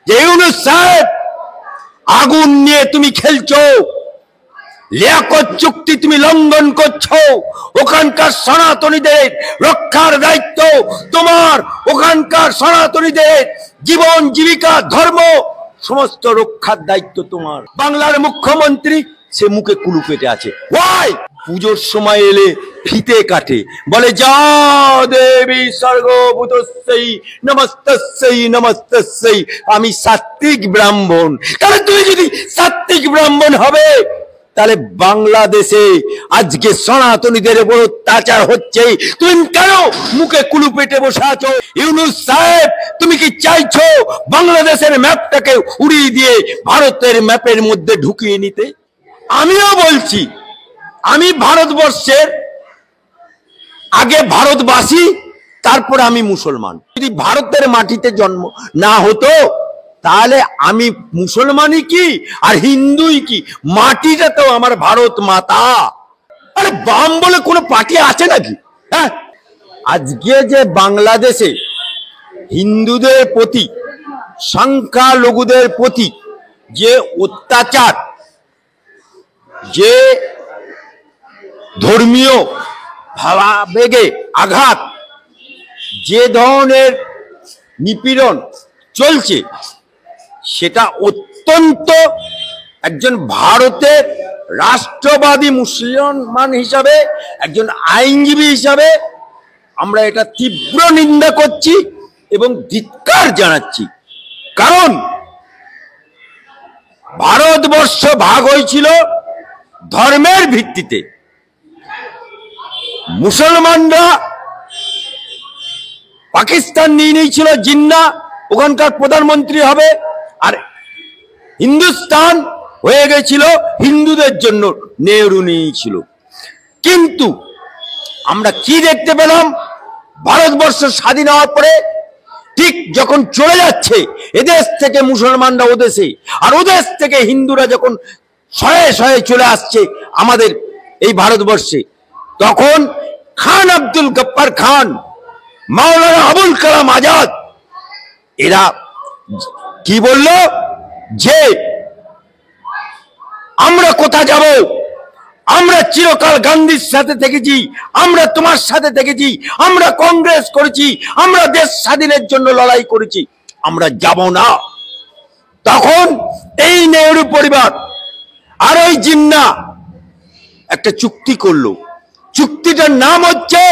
যে ইউনূস সাহেব আগুন নিয়ে তুমি খেলছো, লিয়াকত চুক্তি তুমি লঙ্ঘন করছো, ওখানকার সনাতনীদের রক্ষার দায়িত্ব তোমার, ওখানকার সনাতনীদের জীবন জীবিকা ধর্ম সমস্ত রক্ষার দায়িত্ব তোমার। বাংলার মুখ্যমন্ত্রী সে মুখে কুলু পেটে আছে। ওয়াই পুজোর সময় এলে ফিতে কাটে, বলে যা দেবী সর্বভূতস্যৈ নমস্তস্যৈ নমস্তস্যৈ, আমি সাত্ত্বিক ব্রাহ্মণ। তাহলে তুমি যদি সাত্ত্বিক ব্রাহ্মণ হবে, তাহলে বাংলাদেশে আজকে সনাতনীদের উপর অত্যাচার হচ্ছে, তুমি কেন মুখে কুলু পেটে বসে আছো? ইউনূস সাহেব, তুমি কি চাইছো বাংলাদেশের ম্যাপটাকে উড়িয়ে দিয়ে ভারতের ম্যাপের মধ্যে ঢুকিয়ে নিতে? আমিও বলছি, আমি ভারতবর্ষের আগে ভারতবাসী, তারপরে আমি মুসলমান। যদি ভারতের মাটিতে জন্ম না হতো, তাহলে আমি মুসলমানই কি আর হিন্দুই কি? মাটিটা তো আমার ভারত মাতা। আরে বাম বলে কোনো পার্টি আছে নাকি? হ্যাঁ, আজকে যে বাংলাদেশে হিন্দুদের প্রতি, সংখ্যালঘুদের প্রতি যে অত্যাচার, যে ধর্মীয় ভাবাবেগে আঘাত, যে ধরনের নিপীড়ন চলছে, সেটা অত্যন্ত একজন ভারতের রাষ্ট্রবাদী মুসলমান হিসাবে, একজন আইনজীবী হিসাবে আমরা এটা তীব্র নিন্দা করছি এবং ধিক্কার জানাচ্ছি। কারণ ভারতবর্ষ ভাগ হয়েছিল ধর্মের ভিত্তিতে। মুসলমানরা পাকিস্তান নিয়ে নিয়েছিল জিন্না, ওখানকার প্রধানমন্ত্রী হবে, আর হিন্দুস্তান হয়ে গেছিল হিন্দুদের জন্য, নেহরু নিয়েছিল। কিন্তু আমরা কি দেখতে পেলাম? ভারতবর্ষ স্বাধীন হওয়ার পরে ঠিক যখন চলে যাচ্ছে এদেশ থেকে মুসলমানরা ওদেশে, আর ওদেশ থেকে হিন্দুরা যখন শয়ে শয়ে চলে আসছে আমাদের এই ভারতবর্ষে, তখন খান আব্দুল গফ্ফার খান, মাওলানা আবুল কালাম আজাদ, এরা কি বলল? যে আমরা কোথা যাব? আমরা চিরকাল গান্ধীর সাথে থেকেছি, আমরা তোমার সাথে থেকেছি, আমরা কংগ্রেস করেছি, আমরা দেশ স্বাধীনের জন্য লড়াই করেছি, আমরা যাব না। তখন এই নেহরু পরিবার আর ওই জিন্না একটা চুক্তি করলো। চুক্তিটার নাম হচ্ছে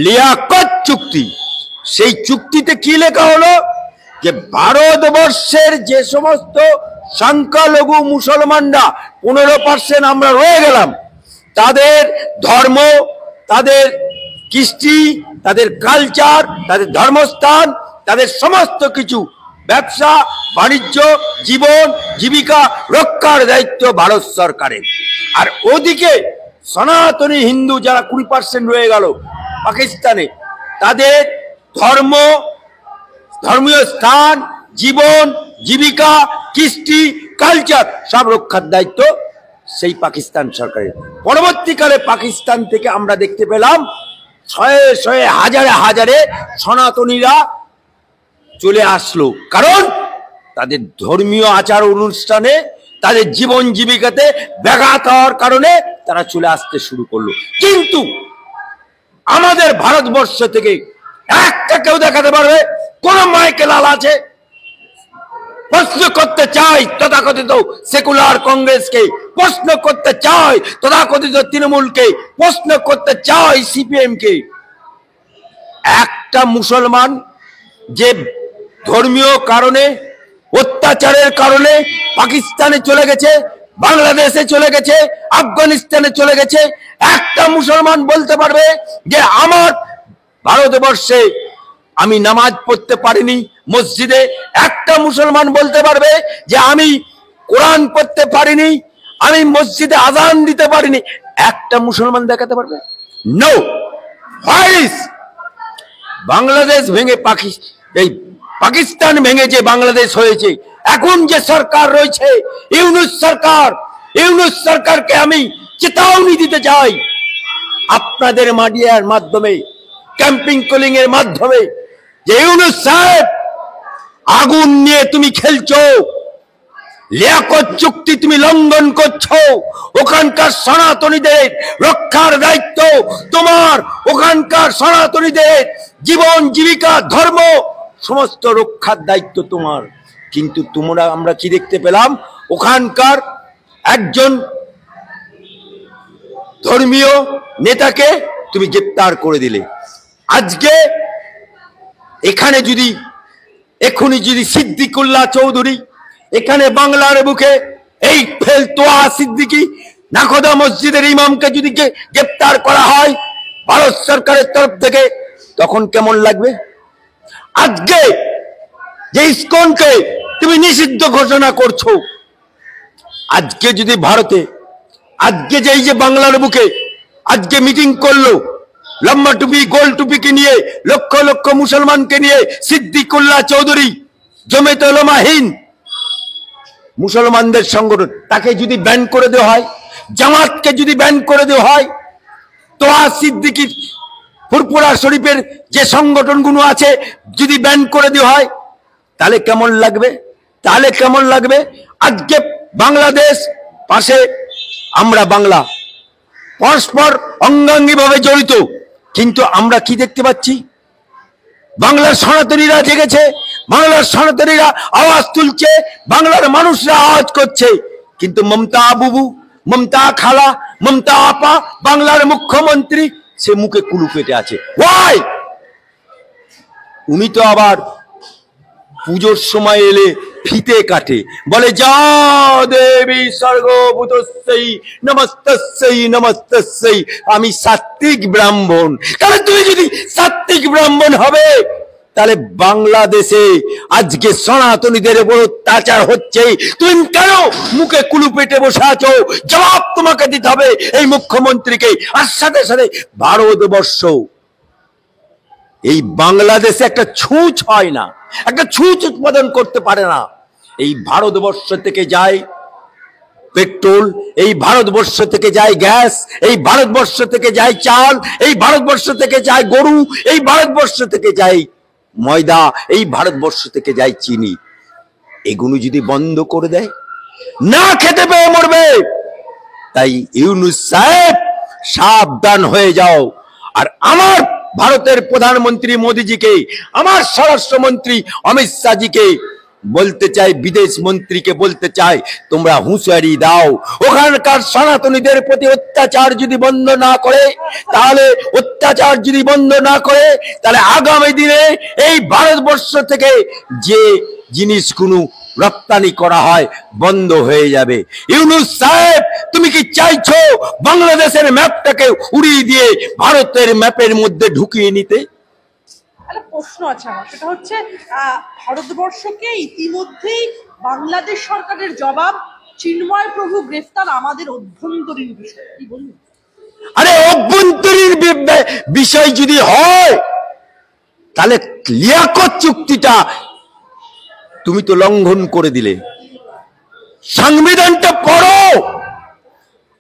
লিয়াকত চুক্তি। সেই চুক্তিতে কি লেখা হলো? যে ভারতবর্ষের যে সমস্ত সংখ্যালঘু মুসলমানরা 15% আমরা রয়ে গেলাম, তাদের ধর্ম, তাদের কৃষ্টি, তাদের কালচার, তাদের ধর্মস্থান, তাদের সমস্ত কিছু, ব্যবসা বাণিজ্য, জীবন জীবিকা রক্ষার দায়িত্ব ভারত সরকারের। আর ওদিকে সনাতনী হিন্দু যারা 20% রয়ে গেল পাকিস্তানে, তাদের ধর্ম, ধর্মীয় স্থান, জীবন জীবিকা, কৃষ্টি কালচার সব রক্ষার দায়িত্ব সেই পাকিস্তান সরকারের। পরবর্তীকালে পাকিস্তান থেকে আমরা দেখতে পেলাম শয়ে শয়ে হাজারে হাজারে সনাতনীরা চলে আসলো, কারণ তাদের ধর্মীয় আচার অনুষ্ঠানে, তাদের জীবন জীবিকাতে ব্যাঘাত হওয়ার কারণে তারা চলে আসতে শুরু করলো। কিন্তু আমাদের ভারতবর্ষ থেকে একটা কেউ দেখাতে পারবে কোন মাইকে লাল আছে? প্রশ্ন করতে চাই তথাকথিত সেকুলার কংগ্রেসকে, প্রশ্ন করতে চাই তথাকথিত তৃণমূলকে, প্রশ্ন করতে চাই সিপিএম কে। একটা মুসলমান যে ধর্মীয় কারণে, অত্যাচারের কারণে পাকিস্তানে চলে গেছে, বাংলাদেশে চলে গেছে, আফগানিস্তানে চলে গেছে, একটা মুসলমান বলতে পারবে যে আমার ভারতবর্ষে আমি নামাজ পড়তে পারিনি মসজিদে? একটা মুসলমান বলতে পারবে যে আমি কোরআন পড়তে পারিনি, আমি মসজিদে আযান দিতে পারিনি? একটা মুসলমান দেখাতে পারবে? নো। বাংলাদেশ ভেঙে পাকিস্তান ভেঙে যে বাংলাদেশ হয়েছে, এখন যে সরকার রয়েছে ইউনূস সরকার, ইউনূস সরকারকে আমি চেতাবনী দিতে চাই, আপনাদের মিডিয়ার মাধ্যমে, ক্যাম্পিং কলিং এর মাধ্যমে, যে ইউনূস সাহেব আগুন নিয়ে তুমি খেলছো, লিয়াকত চুক্তি তুমি লঙ্ঘন করছো। ওখানকার সনাতনীদের রক্ষার দায়িত্ব তোমার, ওখানকার সনাতনীদের জীবন জীবিকা ধর্ম সমস্ত রক্ষার দায়িত্ব তোমার। কিন্তু আমরা কি দেখতে পেলাম, ওখানকার একজন ধর্মীয় নেতাকে তুমি গ্রেপ্তার করে দিলে। আজকে এখানে যদি এখনই যদি সিদ্দিকুল্লাহ চৌধুরী এখানে বাংলার বুকে এই ফেলতোয়া সিদ্দিকী নাখোদা মসজিদের ইমামকে যদি গ্রেপ্তার করা হয় ভারত সরকারের তরফ থেকে, তখন কেমন লাগবে? আজকে যে ইসকনকে তুমি নিষিদ্ধ ঘোষণা করছো, আজকে যদি ভারতে আজকে যে বাংলার বুকে আজকে মিটিং করলো লম্বা টুপি গোল টুপিকে নিয়ে লক্ষ লক্ষ মুসলমানকে নিয়ে সিদ্দিকুল্লাহ চৌধুরী জমিয়তে উলামা হিন্দ মুসলমানদের সংগঠন, তাকে যদি ব্যান করে দেওয়া হয়, জামাতকে যদি ব্যান করে দেওয়া হয়, তোহা সিদ্দিকী ফুরফুরা শরীফের যে সংগঠনগুলো আছে যদি ব্যান করে দেওয়া হয়, তাহলে কেমন লাগবে? তাহলে কেমন লাগবে? আজকে বাংলাদেশ পাশে, আমরা বাংলা পরস্পর অঙ্গাঙ্গি ভাবে জড়িত, কিন্তু আমরা কি দেখতে পাচ্ছি? বাংলার সনাতনীরা জেগেছে, বাংলার সনাতনীরা আওয়াজ তুলছে, বাংলার মানুষরা আওয়াজ করছে, কিন্তু মমতা বুবু, মমতা খালা, মমতা আপা, বাংলার মুখ্যমন্ত্রী, সে মুখে কুলু পেটে আছে। ওয়াই? উনি তো আবার পুজোর সময় এলে ফিতে কাটে, বলে যা দেবী সর্বভূতস্যৈ নমস্তস্যৈ নমস্তস্যৈ, আমি সাত্ত্বিক ব্রাহ্মণ। তাহলে তুমি যদি সাত্ত্বিক ব্রাহ্মণ হবে, তাহলে বাংলাদেশে আজকে সনাতনীদের উপর অত্যাচার হচ্ছে, তুমি কেন মুখে কুলু পেটে বসে আছো? জবাব তোমাকে দিতে হবে এই মুখ্যমন্ত্রীকে। আর সাথে সাথে ভারতবর্ষ, এই বাংলাদেশে একটা ছুঁচ হয় না, একটা ছুঁচ উৎপাদন করতে পারে না। এই ভারতবর্ষ থেকে যায় পেট্রোল, এই ভারতবর্ষ থেকে যায় গ্যাস, এই ভারতবর্ষ থেকে যায় চাল, এই ভারতবর্ষ থেকে যায় গরু, এই ভারতবর্ষ থেকে যায় ময়দা, এই ভারতবর্ষ থেকে যায় চিনি। এগুলো যদি বন্ধ করে দেয়, না খেতে পেয়ে মরবে। তাই ইউনূস সাহেব সাবধান হয়ে যাও। আর আমার ভারতের প্রধানমন্ত্রী মোদীজিকে, আমার স্বরাষ্ট্রমন্ত্রী অমিত শাহজিকে বলতে চাই, বিদেশ মন্ত্রীকে বলতে চাই, তোমরা হুঁশিয়ারি দাও, ওখানকার সনাতনীদের প্রতি অত্যাচার যদি বন্ধ না করে, তাহলে অত্যাচার যদি বন্ধ না করে, তাহলে আগামী দিনে এই ভারতবর্ষ থেকে যে জিনিসগুলো রপ্তানি করা হয় বন্ধ হয়ে যাবে। ইউনূস সাহেব, তুমি কি চাইছো বাংলাদেশের ম্যাপটাকে উড়িয়ে দিয়ে ভারতের ম্যাপের মধ্যে ঢুকিয়ে নিতে? একটা প্রশ্ন আছে আমার, সেটা হচ্ছে ভারতবর্ষকে ইতিমধ্যেই বাংলাদেশ সরকারের জবাব, চিন্ময় প্রভু গ্রেফতার আমাদের অভ্যন্তরীণ বিষয়, কি বলুন? আরে অভ্যন্তরীণ বিষয় যদি হয়, তাহলে লিয়াকত চুক্তিটা তুমি তো লঙ্ঘন করে দিলে। সংবিধানটা পড়ো,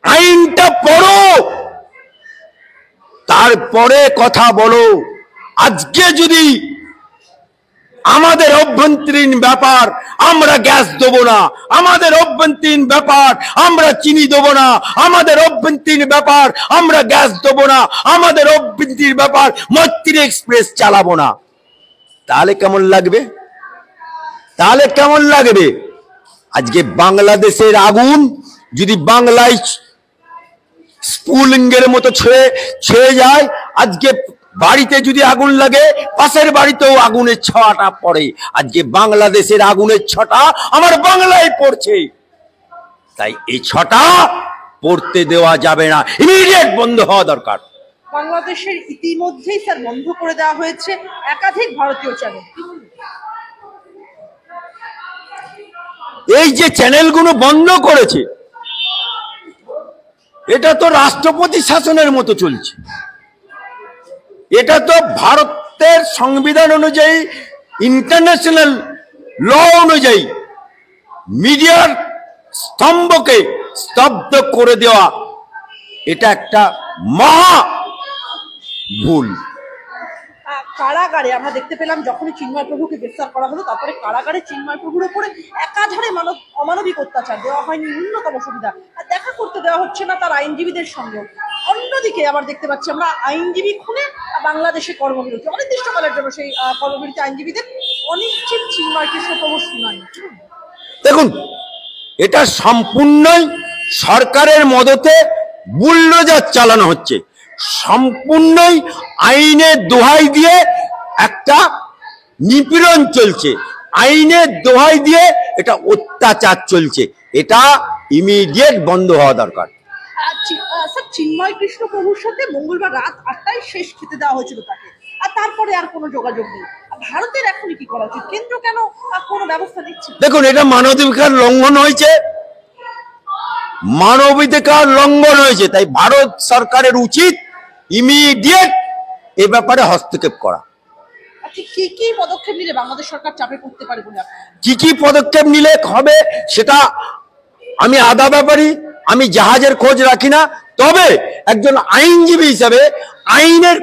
আইনটা পড়ো, তারপরে কথা বলো। আজকে যদি আমাদের অভ্যন্তরীণ ব্যাপার, আমরা গ্যাস দেবো না, আমাদের অভ্যন্তরীণ ব্যাপার আমরা চিনি দেবো না, আমাদের অভ্যন্তরীণ ব্যাপার আমরা গ্যাস দেবো না, আমাদের অভ্যন্তরীণ ব্যাপার মৈত্রী এক্সপ্রেস চালাবো না, তাহলে কেমন লাগবে? তাহলে কেমন লাগবে? আজকে বাংলাদেশের আগুন যদি বাংলায় স্ফুলিঙ্গের মতো ছেয়ে যায়, আজকে বাড়িতে যদি আগুন লাগে, পাশের বাড়িতেও আগুনের ছোঁয়াটা পড়ে। আজকে বাংলাদেশের আগুনের ছোঁয়া আমার বাংলায় পড়ছে, তাই এই ছোঁয়া পড়তে দেওয়া যাবে না, ইমিডিয়েট বন্ধ হওয়া দরকার। বাংলাদেশের ইতিমধ্যেই স্যার বন্ধ করে দেওয়া হয়েছে একাধিক ভারতীয় চ্যানেল। এই যে চ্যানেলগুলো বন্ধ করেছে, এটা তো রাষ্ট্রপতি শাসনের মতো চলছে। এটা তো ভারতের সংবিধান অনুযায়ী, ইন্টারন্যাশনাল ল অনুযায়ী মিডিয়ার স্তম্ভকে স্তব্ধ করে দেওয়া, এটা একটা মহা ভুল। কারাগারে আমরা দেখতে পেলাম যখনই চিন্ময় প্রভুকে গ্রেফতার করা হলো, তারপরে কারাগারে চিন্ময় প্রভুর উপরে একাধারে অমানবিক অত্যাচার, দেওয়া হয়নি ন্যূনতম সুবিধা, আর দেখা করতে দেওয়া হচ্ছে না তার আইনজীবীদের সঙ্গে। অন্যদিকে আবার দেখতে পাচ্ছি আমরা আইনজীবী খুনে বাংলাদেশে কর্মবিরতি, অনির্দিষ্টকালের জন্য সেই কর্মবিরতি আইনজীবীদের অনিশ্চিত চিন্ময় কৃষ্ণ প্রভুর শুনানি। দেখুন, এটা সম্পূর্ণই সরকারের মদতে বুলডোজার চালানো হচ্ছে, সম্পূর্ণই আইনের দোহাই দিয়ে একটা নিপীড়ন চলছে, আইনের দোহাই দিয়ে এটা অত্যাচার চলছে। এটা ইমিডিয়েট বন্ধ হওয়া দরকার। স্যার, চিন্ময় কৃষ্ণ প্রভুর সাথে মঙ্গলবার রাত 8টায় শেষ খেতে দেওয়া হয়েছিল তাকে, আর তারপরে আর কোনো যোগাযোগ নেই। ভারতের এখনই কি করা উচিত? কেন্দ্র কেন কোনো ব্যবস্থা নিচ্ছে? দেখুন, এটা মানবাধিকার লঙ্ঘন হয়েছে, মানবাধিকার লঙ্ঘন হয়েছে। তাই ভারত সরকারের উচিত ইমিডিয়েট এ ব্যাপারে হস্তক্ষেপ করা। আচ্ছা, কি কি পদক্ষেপ নিলে বাংলাদেশ সরকার চাপে পড়তে পারে বলে আপনার? কি কি পদক্ষেপ নিলে হবে সেটা আমি আধা ব্যাপারী, আমি জাহাজের খোঁজ রাখি না। তবে একজন আইনজীবী হিসাবে আইনের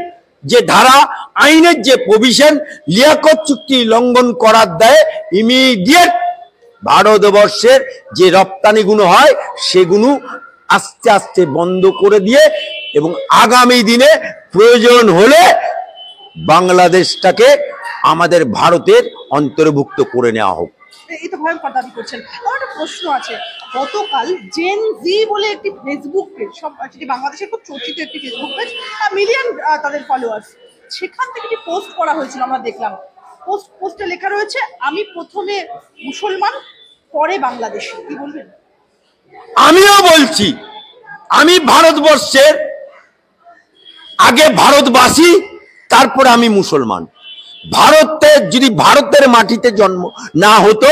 যে ধারা, আইনের যে প্রভিশন, লিয়াকত চুক্তি লঙ্ঘন করার দায়ে ইমিডিয়েট ভারতবর্ষের যে রপ্তানিগুলো হয় সেগুলো আস্তে আস্তে বন্ধ করে দিয়ে এবং আগামী দিনে প্রয়োজন হলে বাংলাদেশটাকে আমাদের ভারতের অন্তর্ভুক্ত করে নেওয়া হোক। এই তো ভয়ঙ্কর দাবি করছেন। আমার একটা প্রশ্ন আছে, গতকাল জেন জি বলে একটি ফেসবুক পেজ, যেটি বাংলাদেশের খুব চর্চিত একটি ফেসবুক পেজ, মিলিয়ন তাদের ফলোয়ার্স, সেখান থেকে একটি পোস্ট করা হয়েছিল, আমরা দেখলাম। পোস্টে লেখা রয়েছে, আমি প্রথমে মুসলমান পরে বাংলাদেশি। কি বলবেন? আমিও বলছি, আমি ভারতবর্ষের আগে ভারতবাসী, তারপরে আমি মুসলমান। যদি ভারতের মাটিতে জন্ম না হতো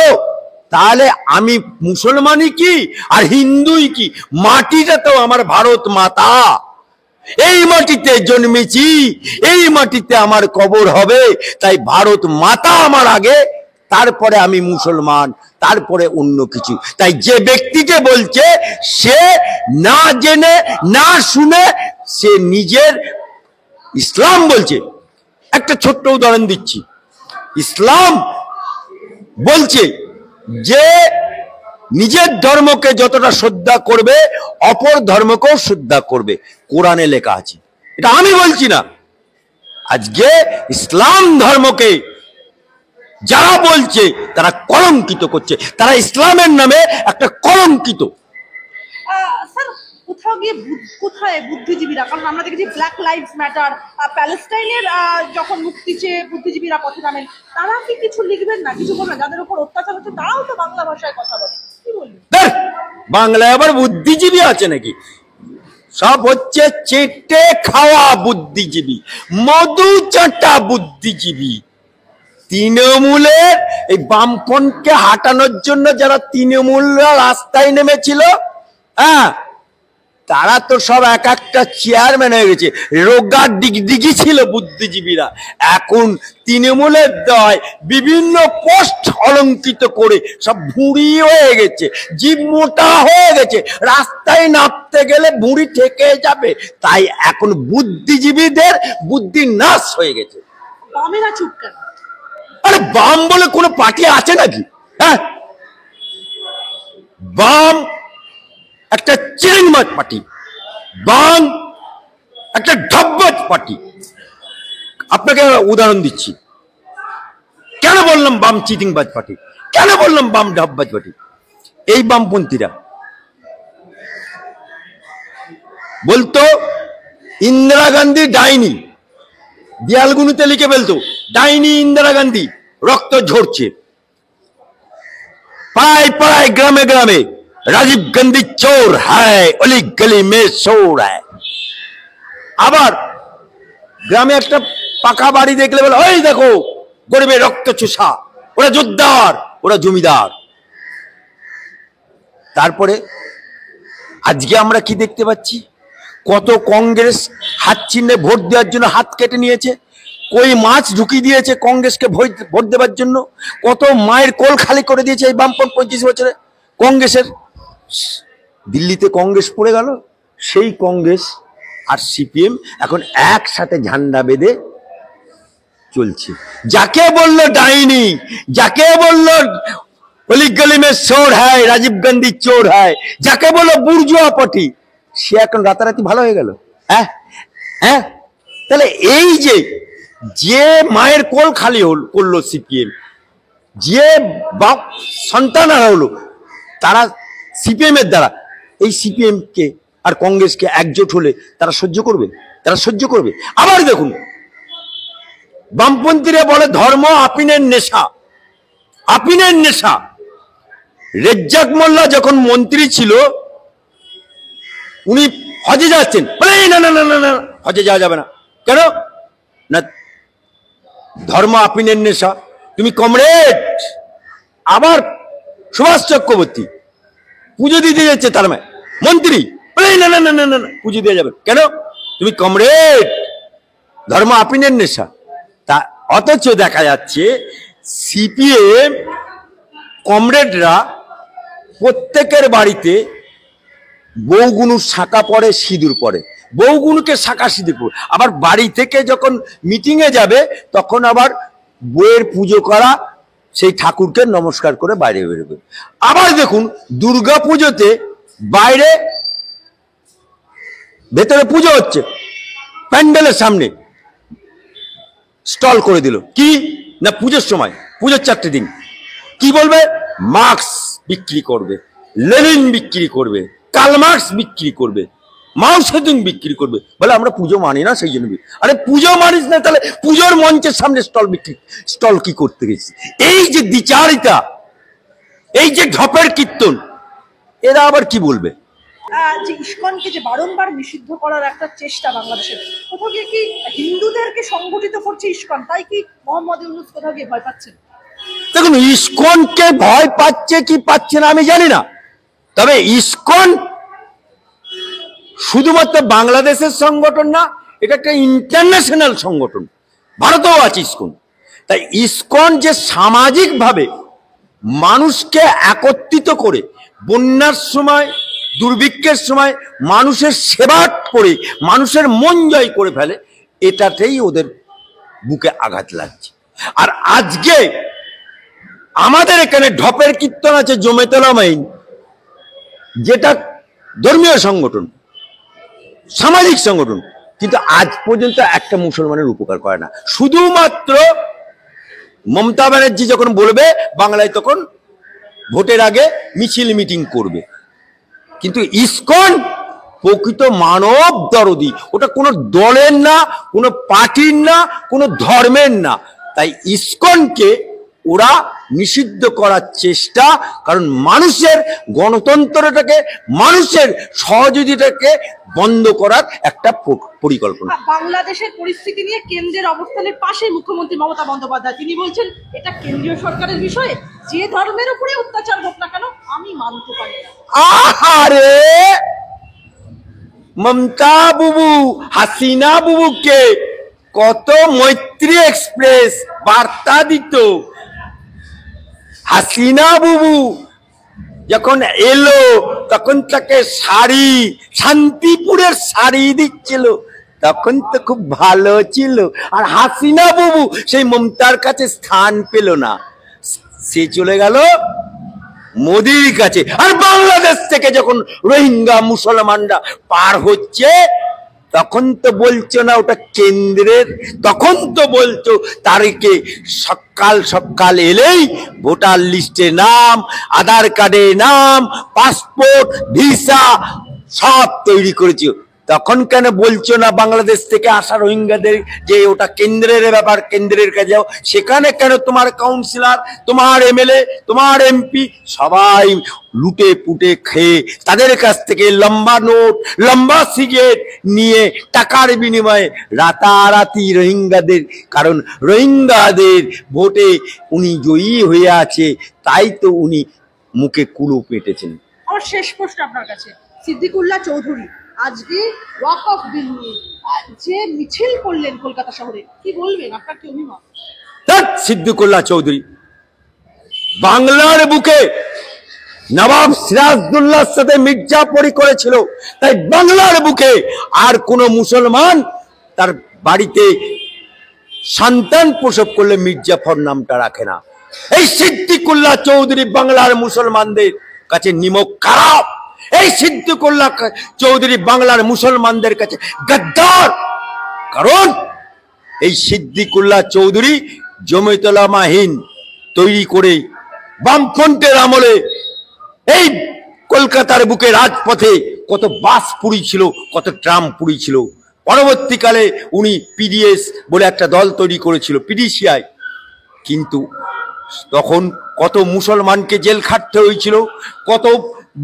তাহলে আমি মুসলমানই কি আর হিন্দুই কি? মাটিটা তো আমার ভারত মাতা, এই মাটিতে জন্মেছি, এই মাটিতে আমার কবর হবে। তাই ভারত মাতা আমার আগে, তারপরে আমি মুসলমান, তারপরে অন্য কিছু। তাই যে ব্যক্তিকে বলছে সে না জেনে না শুনে সে নিজের ইসলাম বলছে। একটা ছোট্ট উদাহরণ দিচ্ছি। ইসলাম বলছে যে নিজের ধর্মকে যতটা শ্রদ্ধা করবে অপর ধর্মকেও শ্রদ্ধা করবে, কোরআনে লেখা আছে। এটা আমি বলছি না। আজকে ইসলাম ধর্মকে যারা বলছে তারা কলঙ্কিত করছে, তারা ইসলামের নামে একটা কলঙ্কিত। স্যার, কোথায় বুদ্ধিজীবীরা? কারণ আমরা দেখেছি ব্ল্যাক লাইভস ম্যাটার, প্যালেস্টাইনের যখন মুক্তি চেয়ে বুদ্ধিজীবীরা পথে নামেন, তারা কি কিছু লিখবেন না, কিছু বলবেন? যাদের উপর অত্যাচার হচ্ছে তারাও তো বাংলা ভাষায় কথা বলে, কি বলবেন? বাংলায় আবার বুদ্ধিজীবী আছে নাকি? সব হচ্ছে চেটে খাওয়া বুদ্ধিজীবী, মধু চাটা বুদ্ধিজীবী। তৃণমূলের এই বামপন্থকে হাঁটানোর জন্য যারা তৃণমূলরা রাস্তায় নেমেছিল, হ্যাঁ, তারা তো সব এক একটা চেয়ারম্যান হয়ে গেছে। রোগা ডিগডিগি ছিল বুদ্ধিজীবীরা, এখন তৃণমূলের দয় বিভিন্ন পোস্ট অলঙ্কিত করে সব ভুঁড়ি হয়ে গেছে, জিভ মোটা হয়ে গেছে, রাস্তায় নামতে গেলে ভুঁড়ি ঠেকে যাবে। তাই এখন বুদ্ধিজীবীদের বুদ্ধি নাশ হয়ে গেছে। বামেরা চুপ কেন? আরে বাম বলে কোনো পার্টি আছে নাকি? হ্যাঁ, বাম একটা চিরিংবাজ পার্টি, বাম একটা ঢপবাজ পার্টি। আপনাকে উদাহরণ দিচ্ছি। কেন বললাম বাম চিটিংবাজ পার্টি, কেন বললাম বাম ঢপবাজ পার্টি? এই বামপন্থীরা বলতো ইন্দিরা গান্ধী ডাইনি, দেয়ালগুলোতে লিখে ফেলতো ডাইনি ইন্দিরা গান্ধী, রক্ত ঝরছে। পাড়ায় পাড়ায় গ্রামে গ্রামে রাজীব গান্ধী চোর হ্যায়, অলি গলি মে শোর হ্যায়। আবার গ্রামে একটা পাকা বাড়ি দেখলে বলে, ওই দেখো গরিবের রক্ত চুষা, ওরা জোরদার, ওরা জমিদার। তারপরে আজকে আমরা কি দেখতে পাচ্ছি? কত কংগ্রেস হাত চিহ্নে ভোট দেওয়ার জন্য হাত কেটে নিয়েছে, কই মাছ ঢুকিয়ে দিয়েছে কংগ্রেসকে ভোট দেওয়ার জন্য, কত মায়ের কোল খালি করে দিয়েছে এই বামপন্থ 25 বছরে কংগ্রেসের। দিল্লিতে কংগ্রেস পড়ে গেল, সেই কংগ্রেস আর সিপিএম এখন একসাথে ঝান্ডা বেঁধে চলছে। যাকে বললো ডাইনি, যাকে বললো অলি গলি মে চোর হ্যায়, রাজীব গান্ধী চোর হ্যায়, যাকে বললো বুর্জুয়া পটি, সে এখন রাতারাতি ভালো হয়ে গেল। হ্যাঁ হ্যাঁ, তাহলে এই যে যে মায়ের কোল খালি করলো সিপিএম, যে বাপ সন্তান হলো তারা সিপিএম এর দ্বারা, এই সিপিএম কে আর কংগ্রেসকে একজোট হলে তারা সহ্য করবে? তারা সহ্য করবে? আবার দেখুন, বামপন্থীরা বলে ধর্ম আপিনের নেশা, আপিনের নেশা। রেজ্জাক মোল্লা যখন মন্ত্রী ছিল, উনি হজে যাচ্ছেন, বলে না না না না না, হজে যাওয়া যাবে না। কেন না? ধর্ম আপিনের নেশা। তুমি কমরেড। আবার সুভাষ চক্রবর্তী পুজো দিতে যাচ্ছে, তার মানে মন্ত্রী বলে না না না না না, পুজো দিয়ে যাবে। কেন? তুমি কমরেড। ধর্ম আপিনের নেশা। তা অথচ দেখা যাচ্ছে সিপিএম কমরেডরা প্রত্যেকের বাড়িতে বউগুনুর শাঁকা পরে, সিঁদুর পরে, বউগুনুকে শাঁকা সিঁদুর পরে, আবার বাড়ি থেকে যখন মিটিং এ যাবে তখন আবার বইয়ের পুজো করা, সেই ঠাকুরকে নমস্কার করে বাইরে বেরোবে। আবার দেখুন দুর্গা পুজোতে বাইরে, ভেতরে পুজো হচ্ছে, প্যান্ডেলের সামনে স্টল করে দিল। কি না, পুজোর সময়, পুজোর 4টে দিন কি বলবে? মার্কস বিক্রি করবে, লেনিন বিক্রি করবে, কার্ল মার্কস বিক্রি করবে, মাও সেতুং বিক্রি করবে। বলে আমরা পুজো মানি না, সেই জন্য। আরে পুজো মানিস না, তাহলে পুজোর মঞ্চের সামনে স্টল কি করতে গেছি? এই যে দ্বিচারিতা, এই যে ঢপের কীর্তন, এরা আবার কি বলবে? যে ইসকনকে যে বারংবার নিষিদ্ধ করার একটা চেষ্টা বাংলাদেশের, কোথাও গিয়ে কি হিন্দুদেরকে সংগঠিত করছে ইসকন? তাই কি মোহাম্মদ ইউনূস কোথাও গিয়ে ভয় পাচ্ছেন? দেখুন, ইসকনকে ভয় পাচ্ছে কি পাচ্ছে না আমি জানি না, তবে ইসকন শুধুমাত্র বাংলাদেশের সংগঠন না, এটা একটা ইন্টারন্যাশনাল সংগঠন। ভারতেও আছে ইসকন। তাই ইসকন যে সামাজিকভাবে মানুষকে একত্রিত করে বন্যার সময়, দুর্ভিক্ষের সময় মানুষের সেবা করে মানুষের মন জয় করে ফেলে, এটাতেই ওদের বুকে আঘাত লাগছে। আর আজকে আমাদের এখানে ঢপের কীর্তন আছে জমেতলা মাইন, যেটা ধর্মীয় সংগঠন, সামাজিক সংগঠন, কিন্তু আজ পর্যন্ত একটা মুসলমানের উপকার করে না। শুধুমাত্র মমতা ব্যানার্জি যখন বলবে বাংলায়, তখন ভোটের আগে মিছিল মিটিং করবে। কিন্তু ইসকন প্রকৃত মানব দরদি, ওটা কোনো দলের না, কোনো পার্টির না, কোনো ধর্মের না। তাই ইসকনকে ওরা নিষিদ্ধ করার চেষ্টা, কারণ মানুষের গণতন্ত্রটাকে, মানুষের সহযোগিতাকে বন্ধ করার একটা পরিকল্পনা। বাংলাদেশের পরিস্থিতি নিয়ে কেন্দ্রের অবস্থানের পাশে মুখ্যমন্ত্রী মমতা বন্দ্যোপাধ্যায়, তিনি বলছেন এটা কেন্দ্রীয় সরকারের বিষয়ে, যে ধর্মের উপরে অত্যাচার হোক না কেন আমি মানতে পারি না। আহারে মমতা বুবু, হাসিনা বুবুকে কত মৈত্রী এক্সপ্রেস বার্তা দিত। হাসিনা বুবু যখন এলো তখন তাকে শাড়ি, শান্তিপুরের শাড়ি দিচ্ছিল, তখন তো খুব ভালো ছিল। আর হাসিনা বুবু সেই মমতার কাছে স্থান পেল না, সে চলে গেল মোদির কাছে। আর বাংলাদেশ থেকে যখন রোহিঙ্গা মুসলমানরা পার হচ্ছে, তখন তো বলছো না ওটা কেন্দ্রের, তখন তো বলছো তারিখে সকাল সকাল এলেই ভোটার লিস্টে নাম, আধার কার্ডে নাম, পাসপোর্ট, ভিসা সব তৈরি করেছো। তখন কেন বলছো না বাংলাদেশ থেকে আসা রোহিঙ্গাদের যে ওটা কেন্দ্রের ব্যাপার, কেন্দ্রের কাছে যাও? সেখানে কেন তোমার কাউন্সিলর, তোমার এমএলএ, তোমার এমপি সবাই লুটে পুটে খেয়ে তাদের কাছ থেকে লম্বা নোট, লম্বা সিগারেট নিয়ে টাকার বিনিময়ে রাতারাতি রোহিঙ্গাদের, কারণ রোহিঙ্গাদের ভোটে উনি জয়ী হয়ে আছে, তাই তো উনি মুখে কুলু পেটেছেন। আমার শেষ প্রশ্ন আপনার কাছে, সিদ্দিকুল্লাহ চৌধুরী আজকে ওয়াকফ বিল নিয়ে যে মিছিল করলেন কলকাতা শহরে, কি বলবেন? আপনার কি অভিমত? সিদ্দিকুল্লাহ চৌধুরী বাংলার বুকে নবাব সিরাজউদ্দৌলার সাথে মির্জাপুরি করেছিল, তাই বাংলার বুকে আর কোন মুসলমান তার বাড়িতে সন্তান প্রসব করলে মির্জাফর নামটা রাখে না। এই সিদ্দিকুল্লাহ চৌধুরী বাংলার মুসলমানদের কাছে নিমক খারাপ। এই সিদ্দিকুল্লাহ চৌধুরী বাংলার মুসলমানদের কাছে গদ্দার। কারণ এই সিদ্দিকুল্লাহ চৌধুরী জমিয়তুল উলামাহীন তৈরি করে বামফ্রন্টের আমলে এই কলকাতার বুকে রাজপথে কত বাস পুড়িয়েছিল, কত ট্রাম পুড়িয়েছিল। পরবর্তীকালে উনি পিডিএস বলে একটা দল তৈরি করেছিল, পিডিসিআই। কিন্তু তখন কত মুসলমানকে জেল খাটতে হয়েছিল, কত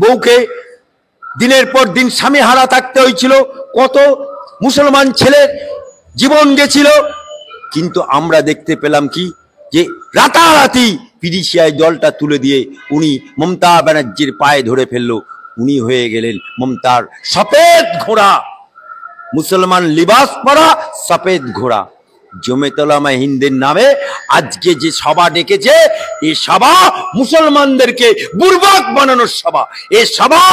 বউকে দিনের পর দিন স্বামী হারা থাকতে হয়েছিল, কত মুসলমান ছেলের জীবন গেছিল। কিন্তু আমরা দেখতে পেলাম কি, যে রাতারাতি পিডিসিআই দলটা তুলে দিয়ে উনি মমতা ব্যানার্জির পায়ে ধরে ফেললো। উনি হয়ে গেলেন মমতার সফেদ ঘোড়া, মুসলমান লিবাস পরা সফেদ ঘোড়া। জমিয়তুল উলামাহীনদের নামে আজকে যে সভা ডেকেছে, এই সভা মুসলমানদেরকে বুর্বক বানানোর সভা। এই সভা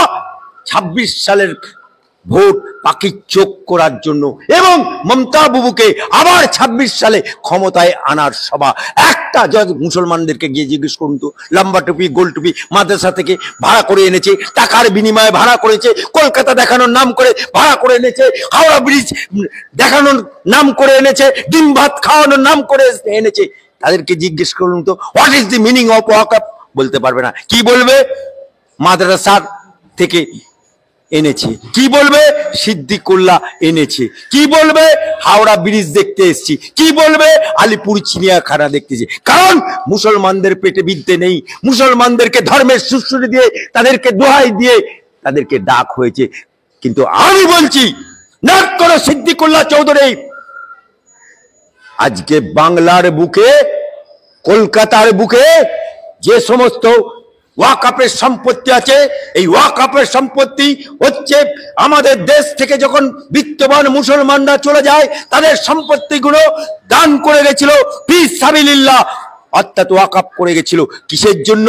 26 সালের ভোট পাখির চোখ করার জন্য এবং মমতা বুবুকে আবার 26 সালে ক্ষমতায় আনার সভা। একটা মুসলমানদেরকে গিয়ে জিজ্ঞেস করুন তো, লম্বা টুপি গোল টুপি মাদ্রাসা থেকে ভাড়া করে এনেছে, টাকার বিনিময়ে ভাড়া করেছে, কলকাতা দেখানোর নাম করে ভাড়া করে এনেছে, হাওড়া ব্রিজ দেখানোর নাম করে এনেছে, ডিম ভাত খাওয়ানোর নাম করে এনেছে। তাদেরকে জিজ্ঞেস করুন তো, what is the meaning of Waqf? বলতে পারবে না। কি বলবে? মাদ্রাসার থেকে এনেছে। কি বলবে? সিদ্দিকুল্লাহ এনেছে। কি বলবে? হাওড়া ব্রিজ দেখতে এসেছি। কি বলবে? আলিপুর চিড়িয়াখানা দেখতেছি। কারণ মুসলমানদের পেটে বিদ্যে নেই, মুসলমানদেরকে ধর্মের সুশ্রুতি দিয়ে, তাদেরকে দোহাই দিয়ে তাদেরকে ডাক হয়েছে। কিন্তু আমি বলছি, নাক করো সিদ্দিকুল্লাহ চৌধুরী। আজকে বাংলার বুকে, কলকাতার বুকে যে সমস্ত ওয়াকফের সম্পত্তি আছে, এই ওয়াকফের সম্পত্তি হচ্ছে আমাদের দেশ থেকে যখন বিত্তবান মুসলমানরা চলে যায়, তাদের সম্পত্তিগুলো দান করে গেছিল ফি সাবিলিল্লাহ, অর্থাৎ ওয়াকফ করে গেছিল। কিসের জন্য?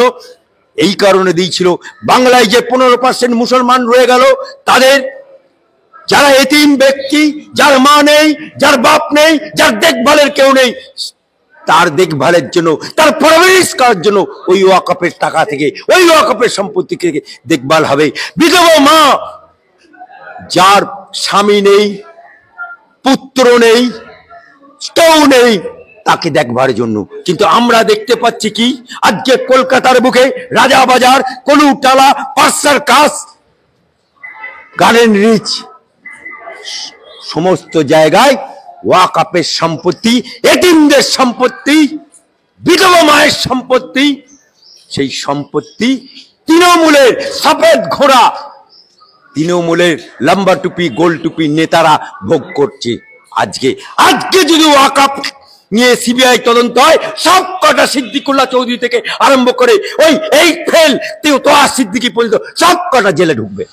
এই কারণে দিয়েছিল, বাংলায় যে 15% মুসলমান রয়ে গেল, তাদের যারা এতিম ব্যক্তি, যার মা নেই, যার বাপ নেই, যার দেখভালের কেউ নেই, তার দেখভালের জন্য, তার পরবরিশ করার জন্য ওই ওয়াকফের টাকা থেকে, ওই ওয়াকফের সম্পত্তি থেকে দেখভাল হবে। বিধবা মা, যার স্বামী নেই, পুত্র নেই, কেউ নেই, তাকে দেখভালের জন্য। কিন্তু আমরা দেখতে পাচ্ছি কি, আজকে কলকাতার বুকে রাজাবাজার, কলুটালা, পার্সার কাস, গার্ডেন রিচ সমস্ত জায়গায় ওয়াকফের সম্পত্তি, এতিমদের সম্পত্তি, বিধবা মায়ের সম্পত্তি, সেই সম্পত্তি তৃণমূলের সফেদ ঘোড়া, তৃণমূলের লম্বা টুপি গোল টুপি নেতারা ভোগ করছে। আজকে যদি ওয়াকফ নিয়ে সিবিআই তদন্ত হয়, সব কটা সিদ্দিকুল্লাহ চৌধুরী থেকে আরম্ভ করে ওই এই ফেল তো সিদ্দিকি পর্যন্ত সব কটা জেলে ঢুকবে।